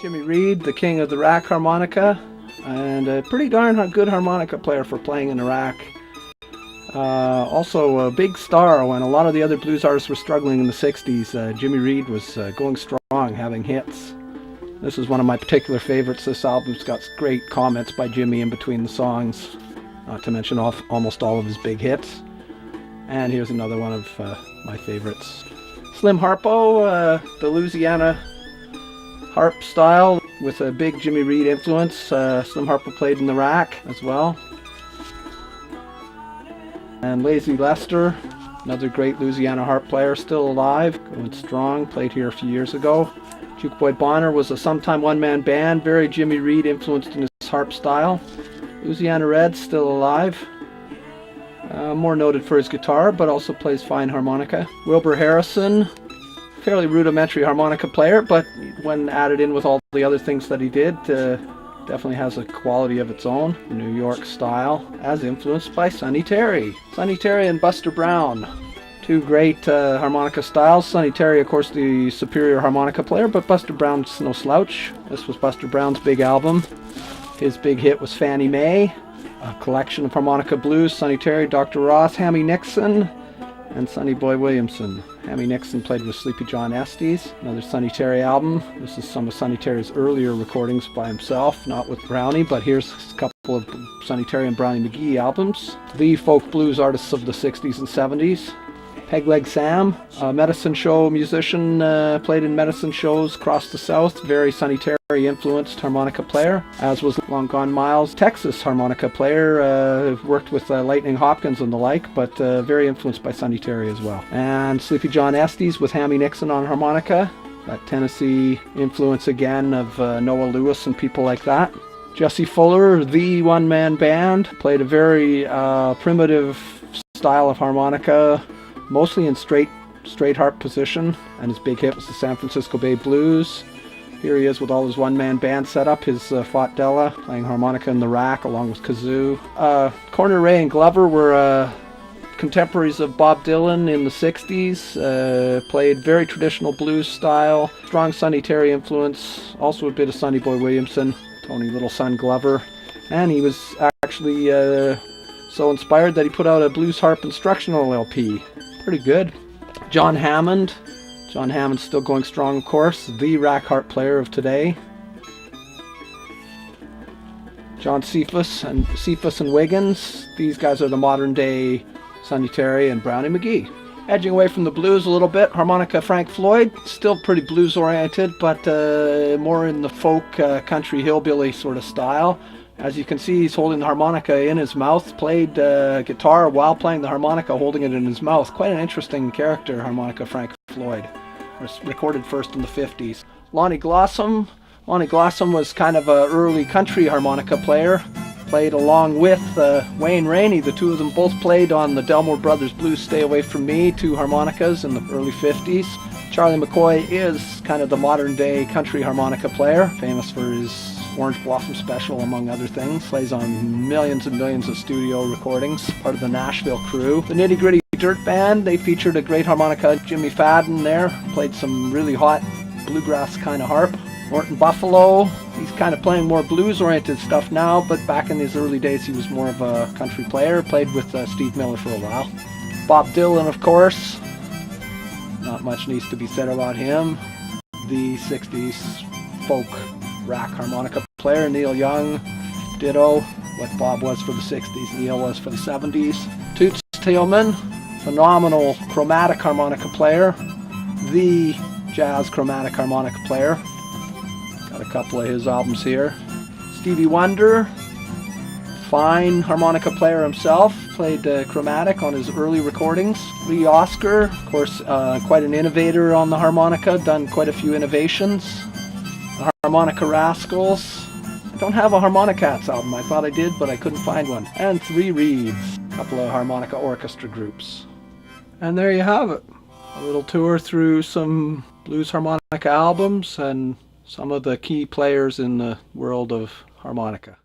Jimmy Reed, the king of the rack harmonica, and a pretty darn good harmonica player for playing in the rack. Also a big star when a lot of the other blues artists were struggling in the 60s. Jimmy Reed was going strong, having hits. This is one of my particular favorites. This album's got great comments by Jimmy in between the songs, not to mention almost all of his big hits. And here's another one of my favorites. Slim Harpo, the Louisiana harp style with a big Jimmy Reed influence. Slim Harpo played in the rack as well. And Lazy Lester, another great Louisiana harp player, still alive, going strong, played here a few years ago. Juke Boy Bonner was a sometime one-man band, very Jimmy Reed influenced in his harp style. Louisiana Red, still alive. More noted for his guitar, but also plays fine harmonica. Wilbur Harrison, fairly rudimentary harmonica player, but when added in with all the other things that he did, definitely has a quality of its own. New York style, as influenced by Sonny Terry. Sonny Terry and Buster Brown, two great harmonica styles. Sonny Terry, of course, the superior harmonica player, but Buster Brown's no slouch. This was Buster Brown's big album. His big hit was Fannie Mae, a collection of harmonica blues. Sonny Terry, Dr. Ross, Hammy Nixon, and Sonny Boy Williamson. Hammy Nixon played with Sleepy John Estes. Another Sonny Terry album. This is some of Sonny Terry's earlier recordings by himself, not with Brownie, but here's a couple of Sonny Terry and Brownie McGhee albums. The folk blues artists of the 60s and 70s. Pegleg Sam, a medicine show musician, played in medicine shows across the South. Very Sonny Terry influenced harmonica player, as was Long Gone Miles, Texas harmonica player, worked with Lightning Hopkins and the like, but very influenced by Sonny Terry as well. And Sleepy John Estes with Hammy Nixon on harmonica. That Tennessee influence again of Noah Lewis and people like that. Jesse Fuller, the one-man band, played a very primitive style of harmonica, mostly in straight harp position, and his big hit was the San Francisco Bay Blues. Here he is with all his one-man band set up, his Fat Della, playing harmonica in the rack along with kazoo. Corner Ray and Glover were contemporaries of Bob Dylan in the 60s, played very traditional blues style, strong Sonny Terry influence, also a bit of Sonny Boy Williamson, Tony Little Son Glover, and he was actually so inspired that he put out a blues harp instructional LP. Pretty good. John Hammond. John Hammond's still going strong, of course. The rack harp player of today. John Cephas and Wiggins. These guys are the modern day Sonny Terry and Brownie McGhee. Edging away from the blues a little bit, harmonica Frank Floyd. Still pretty blues oriented, but more in the folk country hillbilly sort of style. As you can see, he's holding the harmonica in his mouth, played guitar while playing the harmonica, holding it in his mouth. Quite an interesting character, harmonica Frank Floyd. Recorded first in the 50s. Lonnie Glossum. Lonnie Glossum was kind of an early country harmonica player. Played along with Wayne Rainey. The two of them both played on the Delmore Brothers Blues Stay Away From Me, two harmonicas in the early 50s. Charlie McCoy is kind of the modern day country harmonica player, famous for his Orange Blossom Special, among other things. Plays on millions and millions of studio recordings, part of the Nashville crew. The Nitty Gritty Dirt Band, they featured a great harmonica, Jimmy Fadden there, played some really hot bluegrass kind of harp. Morton Buffalo, he's kind of playing more blues-oriented stuff now, but back in his early days he was more of a country player, played with Steve Miller for a while. Bob Dylan, of course, not much needs to be said about him. The 60s folk rack harmonica player. Neil Young, ditto. What Bob was for the 60s, Neil was for the 70s. Toots Thielman, phenomenal chromatic harmonica player. The jazz chromatic harmonica player. Got a couple of his albums here. Stevie Wonder, fine harmonica player himself, played chromatic on his early recordings. Lee Oscar, of course, quite an innovator on the harmonica, done quite a few innovations. The Harmonica Rascals. I don't have a Harmonicats album. I thought I did, but I couldn't find one. And Three Reeds, a couple of harmonica orchestra groups. And there you have it. A little tour through some blues harmonica albums and some of the key players in the world of harmonica.